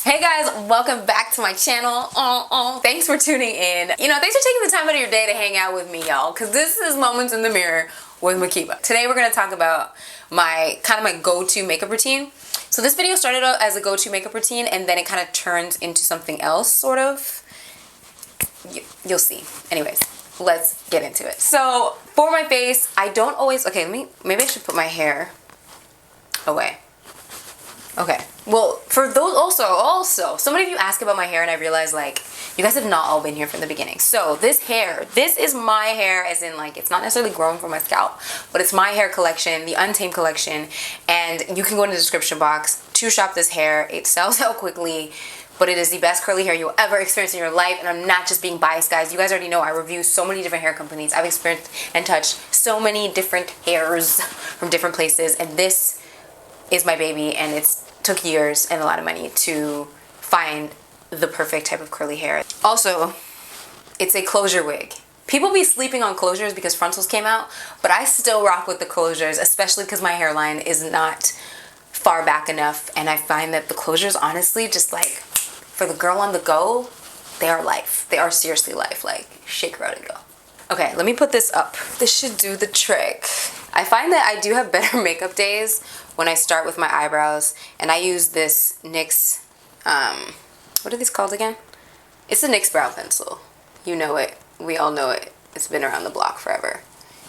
Hey guys, welcome back to my channel. Thanks for tuning in. Thanks for taking the time out of your day to hang out with me, y'all, because this is Moments in the Mirror with Makiba. Today we're going to talk about my go-to makeup routine. So this video started out as a go-to makeup routine and then it kind of turns into something else, sort of. You'll see. Anyways, let's get into it. So for my face, I don't always, maybe I should put my hair away. Okay, well, for those also, so many of you ask about my hair and I realize, you guys have not all been here from the beginning. So this is my hair, as in, it's not necessarily grown from my scalp, but it's my hair collection, the Untamed collection, and you can go in the description box to shop this hair. It sells out quickly, but it is the best curly hair you'll ever experience in your life, and I'm not just being biased, guys. You guys already know I review so many different hair companies. I've experienced and touched so many different hairs from different places, and this is my baby, and it took years and a lot of money to find the perfect type of curly hair. Also, it's a closure wig. People be sleeping on closures because frontals came out, but I still rock with the closures, especially because my hairline is not far back enough, and I find that the closures, honestly, just for the girl on the go, they are life. They are seriously life. Shake her out and go. Okay, let me put this up. This should do the trick. I find that I do have better makeup days when I start with my eyebrows, and I use this NYX, what are these called again? It's a NYX brow pencil. You know it. We all know it. It's been around the block forever.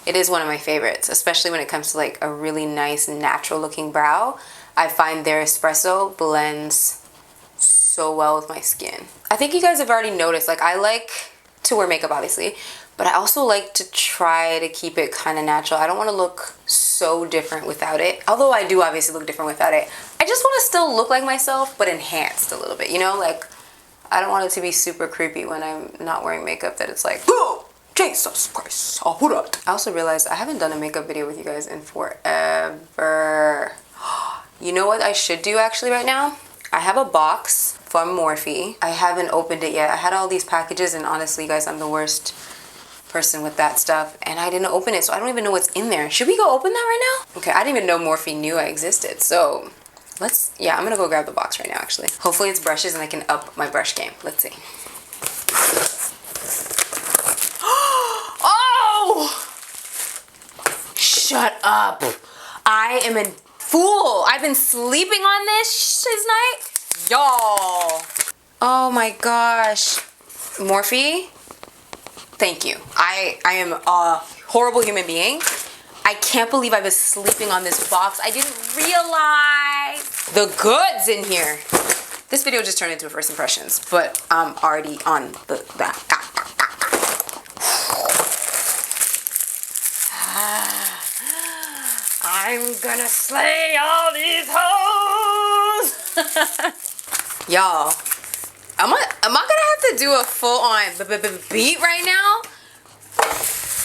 It is one of my favorites, especially when it comes to a really nice natural looking brow. I find their espresso blends so well with my skin. I think you guys have already noticed, I like to wear makeup, obviously, but I also like to try to keep it kind of natural. I don't want to look so different without it. Although I do obviously look different without it. I just want to still look like myself, but enhanced a little bit, I don't want it to be super creepy when I'm not wearing makeup, that it's oh, Jesus Christ, oh, hold up. I also realized I haven't done a makeup video with you guys in forever. You know what I should do actually right now? I have a box from Morphe. I haven't opened it yet. I had all these packages, and honestly, guys, I'm the worst person with that stuff, and I didn't open it, so I don't even know what's in there. Should we go open that right now? Okay, I didn't even know Morphe knew I existed, so I'm gonna go grab the box right now, actually. Hopefully it's brushes and I can up my brush game. Let's see. Oh! Shut up. I am a fool. I've been sleeping on this night. Y'all. Oh my gosh. Morphe? Thank you. I am a horrible human being. I can't believe I was sleeping on this box. I didn't realize the goods in here. This video just turned into a first impressions, but I'm already on that. I'm gonna slay all these hoes. Y'all. Am I gonna have to do a full-on beat right now?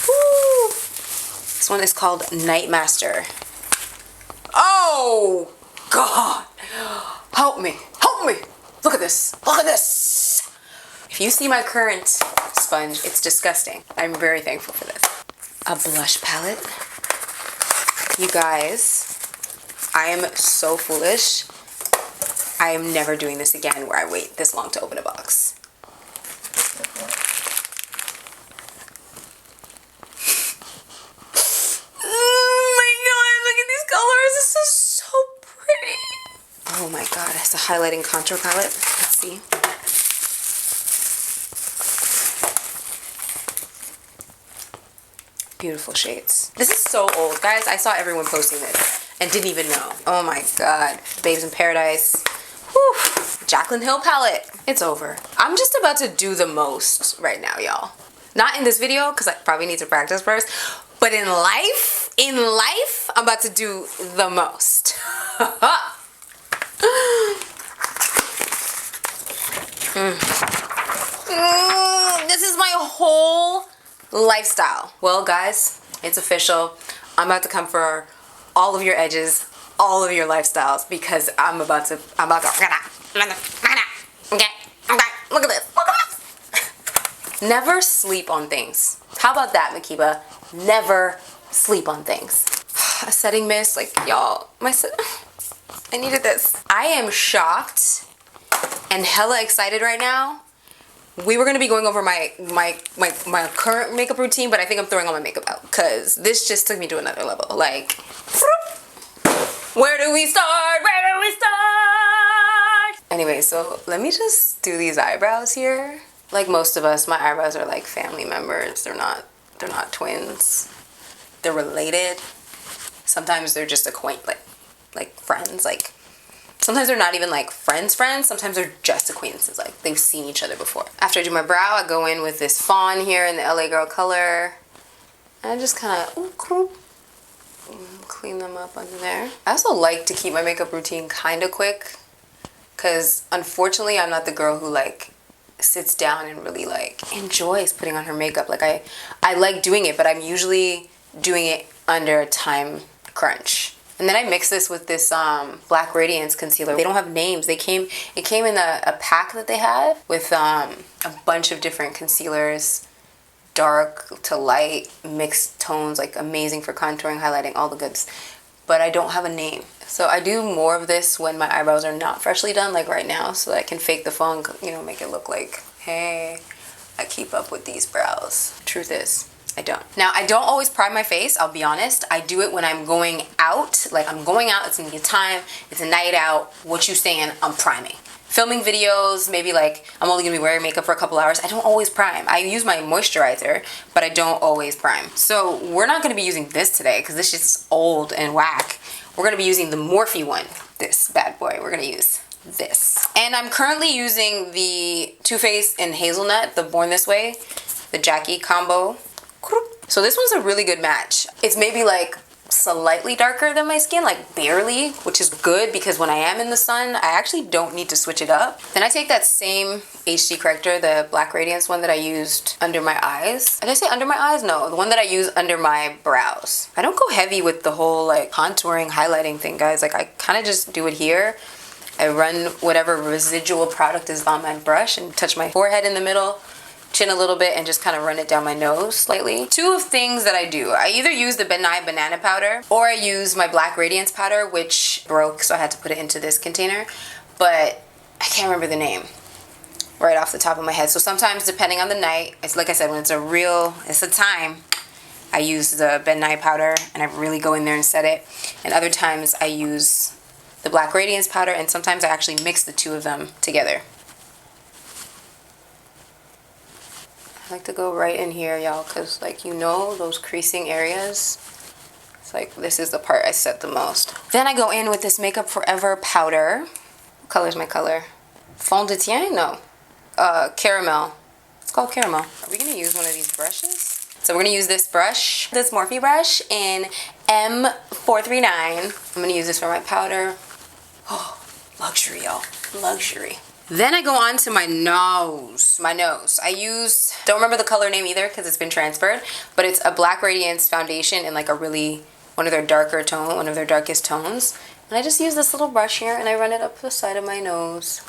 Woo. This one is called Nightmaster. Oh God! Help me! Help me! Look at this! Look at this! If you see my current sponge, it's disgusting. I'm very thankful for this. A blush palette. You guys, I am so foolish. I am never doing this again where I wait this long to open a box. Oh my God, look at these colors. This is so pretty. Oh my God, it's a highlighting contour palette. Let's see. Beautiful shades. This is so old, guys. I saw everyone posting this and didn't even know. Oh my God. Babes in Paradise. Whew. Jaclyn Hill palette. It's over. I'm just about to do the most right now, y'all. Not in this video, because I probably need to practice first, but in life, I'm about to do the most. This is my whole lifestyle. Well, guys, it's official. I'm about to come for all of your edges, all of your lifestyles, because I'm about to okay, look at this, Never sleep on things. How about that, Makiba? Never sleep on things. A setting mist, y'all, I needed this. I am shocked and hella excited right now. We were gonna be going over my current makeup routine, but I think I'm throwing all my makeup out because this just took me to another level. Like, where do we start? Where do we start? Anyway, so let me just do these eyebrows here. Like most of us, my eyebrows are like family members. They're not twins. They're related. Sometimes they're just like friends. Like sometimes they're not even like friends. Sometimes they're just acquaintances. Like they've seen each other before. After I do my brow, I go in with this fawn here in the LA Girl color. And I just kind of clean them up under there. I also like to keep my makeup routine kind of quick because unfortunately I'm not the girl who like sits down and really like enjoys putting on her makeup. Like I like doing it, but I'm usually doing it under a time crunch. And then I mix this with this Black Radiance concealer. They don't have names. It came in a pack that they had with a bunch of different concealers, dark to light, mixed tones, like amazing for contouring, highlighting, all the goods. But I don't have a name. So I do more of this when my eyebrows are not freshly done, like right now, so that I can fake the funk, you know, make it look like, hey, I keep up with these brows. Truth is, I don't. Now, I don't always prime my face, I'll be honest. I do it when I'm going out. Like, I'm going out, it's gonna be a time, it's a night out. What you saying? I'm priming. Filming videos, maybe like I'm only gonna be wearing makeup for a couple hours. I don't always prime. I use my moisturizer, but I don't always prime. So we're not gonna be using this today because this shit's old and whack. We're gonna be using the Morphe one, this bad boy. We're gonna use this. And I'm currently using the Too Faced in Hazelnut, the Born This Way, the Jackie combo. So this one's a really good match. It's maybe like slightly darker than my skin, like barely, which is good because when I am in the sun, I actually don't need to switch it up. Then I take that same HD corrector, the Black Radiance one that I used under my eyes. Did I say under my eyes? No, the one that I use under my brows. I don't go heavy with the whole like contouring, highlighting thing, guys. Like I kind of just do it here. I run whatever residual product is on my brush and touch my forehead in the middle, chin a little bit, and just kind of run it down my nose slightly. Two of things that I do. I either use the Ben Nye Banana Powder or I use my Black Radiance Powder, which broke, so I had to put it into this container. But I can't remember the name right off the top of my head. So sometimes, depending on the night, it's like I said, when it's a time, I use the Ben Nye Powder and I really go in there and set it. And other times I use the Black Radiance Powder, and sometimes I actually mix the two of them together. I like to go right in here, y'all, because like, you know, those creasing areas, it's like this is the part I set the most. Then I go in with this Makeup Forever powder. What color's my color? Fond de teint? No. Caramel. It's called caramel. Are we gonna use one of these brushes? So we're gonna use this brush, this Morphe brush in M439. I'm gonna use this for my powder. Oh, luxury, y'all, luxury. Then I go on to my nose. I use, don't remember the color name either because it's been transferred, but it's a Black Radiance foundation in like a really, one of their darkest tones. And I just use this little brush here and I run it up the side of my nose.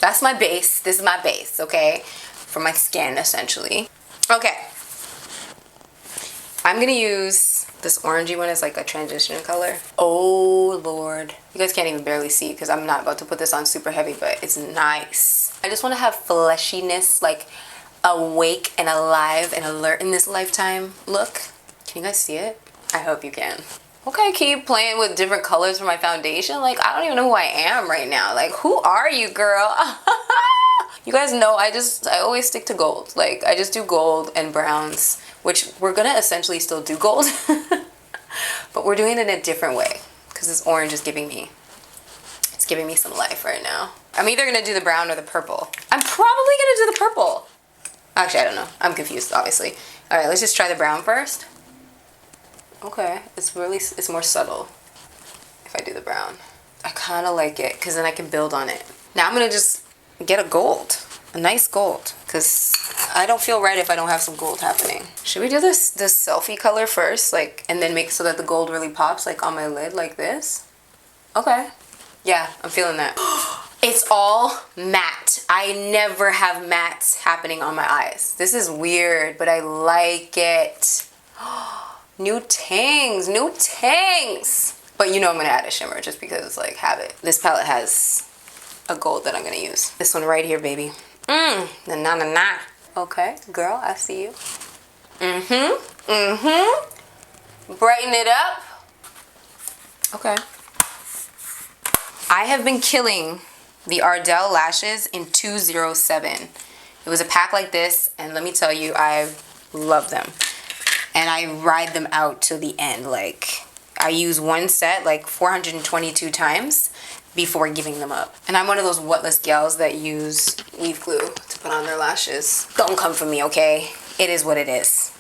That's my base. This is my base, okay? For my skin, essentially. Okay. I'm gonna use this orangey one as like a transition color. Oh Lord. You guys can't even barely see because I'm not about to put this on super heavy, but it's nice. I just want to have fleshiness, like awake and alive and alert in this lifetime look. Can you guys see it? I hope you can. Okay, keep playing with different colors for my foundation. Like, I don't even know who I am right now. Like, who are you, girl? You guys know I always stick to gold. Like, I just do gold and browns, which we're gonna essentially still do gold, but we're doing it in a different way because this orange is giving me some life right now. I'm either gonna do the brown or the purple. I'm probably gonna do the purple. Actually, I don't know. I'm confused, obviously. All right, let's just try the brown first. Okay, it's more subtle if I do the brown. I kind of like it because then I can build on it. Now I'm gonna just get a gold, a nice gold, because I don't feel right if I don't have some gold happening. Should we do this selfie color first, like, and then make so that the gold really pops, like on my lid, like this? Okay. Yeah, I'm feeling that. It's all matte. I never have mattes happening on my eyes. This is weird, but I like it. New tangs, new tangs. But you know I'm gonna add a shimmer just because it's like habit. This palette has a gold that I'm gonna use. This one right here, baby. Na. Okay, girl, I see you. Brighten it up. Okay. I have been killing the Ardell lashes in 207. It was a pack like this, and let me tell you, I love them. And I ride them out to the end. Like, I use one set like 422 times before giving them up. And I'm one of those whatless gals that use weave glue to put on their lashes. Don't come for me, okay? It is what it is.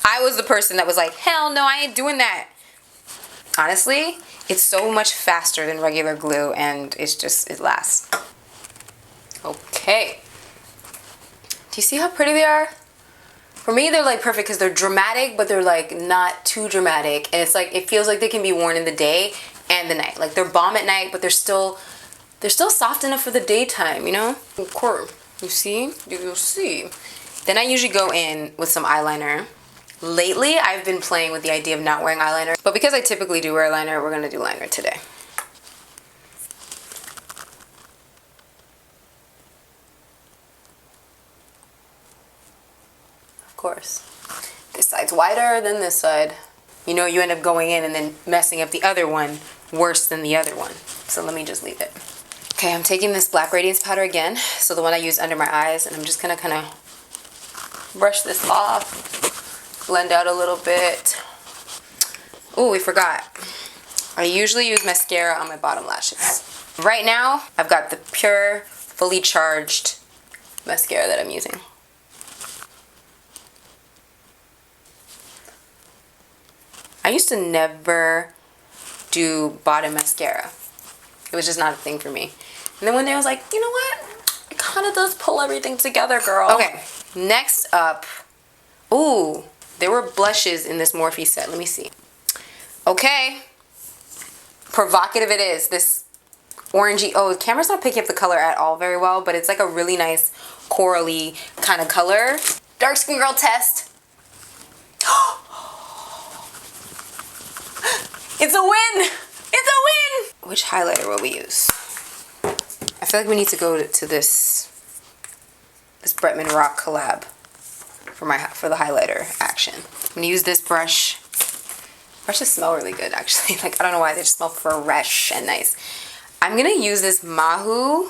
I was the person that was like, hell no, I ain't doing that. Honestly, it's so much faster than regular glue, and it's just, it lasts. Okay. Do you see how pretty they are? For me, they're like perfect because they're dramatic, but they're like not too dramatic. And it's like, it feels like they can be worn in the day and the night. Like they're bomb at night, but they're still soft enough for the daytime, you know? Of course. You see? You see. Then I usually go in with some eyeliner. Lately, I've been playing with the idea of not wearing eyeliner, but because I typically do wear liner, we're gonna do liner today. Of course. This side's wider than this side. You know, you end up going in and then messing up the other one worse than the other one. So let me just leave it. Okay, I'm taking this Black Radiance powder again, so the one I use under my eyes, and I'm just gonna kind of brush this off, blend out a little bit. Oh, we forgot. I usually use mascara on my bottom lashes. Right now, I've got the Pure Fully Charged mascara that I'm using. I used to never do bottom mascara. It was just not a thing for me. And then one day I was like, you know what? It kind of does pull everything together, girl. Okay, next up. Ooh, there were blushes in this Morphe set. Let me see. Okay. Provocative it is. This orangey. Oh, the camera's not picking up the color at all very well, but it's like a really nice corally kind of color. Dark skin girl test. It's a win! It's a win! Which highlighter will we use? I feel like we need to go to this Bretman Rock collab for the highlighter action. I'm gonna use this brush. Brushes smell really good, actually. Like, I don't know why, they just smell fresh and nice. I'm gonna use this Mahu.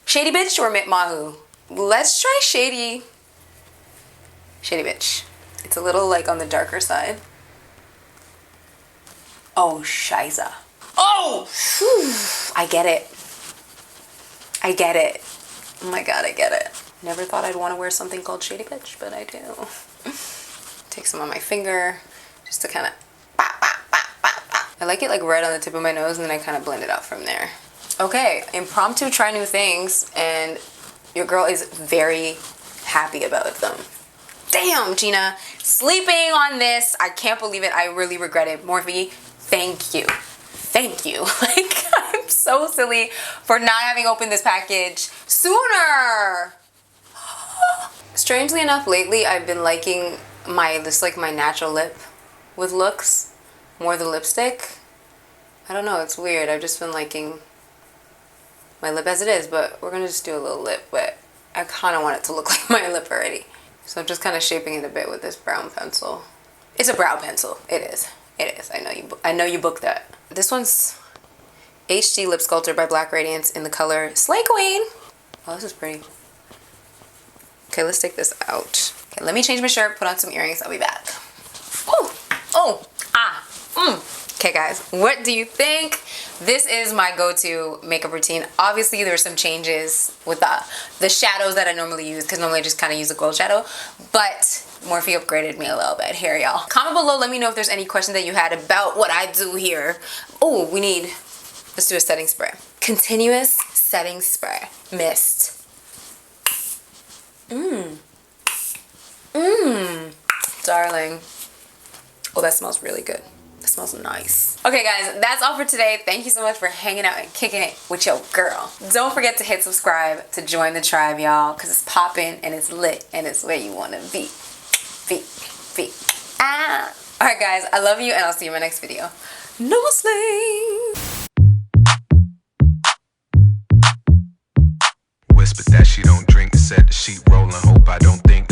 Shady Bitch or Mahu? Let's try Shady Bitch. It's a little like on the darker side. Oh, shiza. Oh! Whew. I get it. I get it. Oh my god, I get it. Never thought I'd want to wear something called Shady Bitch, but I do. Take some on my finger, just to kind of bop, bop, bop, bop, bop. I like it like right on the tip of my nose, and then I kind of blend it out from there. Okay, impromptu try new things, and your girl is very happy about them. Damn, Gina. Sleeping on this. I can't believe it. I really regret it. Morphe, thank you. Thank you. Like, I'm so silly for not having opened this package sooner. Strangely enough, lately I've been liking my natural lip with looks more than lipstick. I don't know, it's weird. I've just been liking my lip as it is, but we're gonna just do a little lip, but I kind of want it to look like my lip already. So I'm just kind of shaping it a bit with this brown pencil. It's a brow pencil. It is. It is. I know you booked that. This one's HD Lip Sculptor by Black Radiance in the color Slay Queen. Oh, this is pretty. Okay, let's take this out. Okay, let me change my shirt, put on some earrings. I'll be back. Oh, oh, ah, Okay, guys, what do you think? This is my go-to makeup routine. Obviously, there are some changes with the shadows that I normally use, because normally I just kind of use a gold shadow, but Morphe upgraded me a little bit. Here, y'all. Comment below, let me know if there's any questions that you had about what I do here. Oh, let's do a setting spray. Continuous setting spray. Mist. Darling. Oh, that smells really good. It smells nice. Okay, guys, that's all for today. Thank you so much for hanging out and kicking it with your girl. Don't forget to hit subscribe to join the tribe, y'all, because it's popping and it's lit and it's where you want to be. Alright, guys, I love you and I'll see you in my next video. Namaste. whispered that she don't drink. Said the sheet rolling, hope I don't think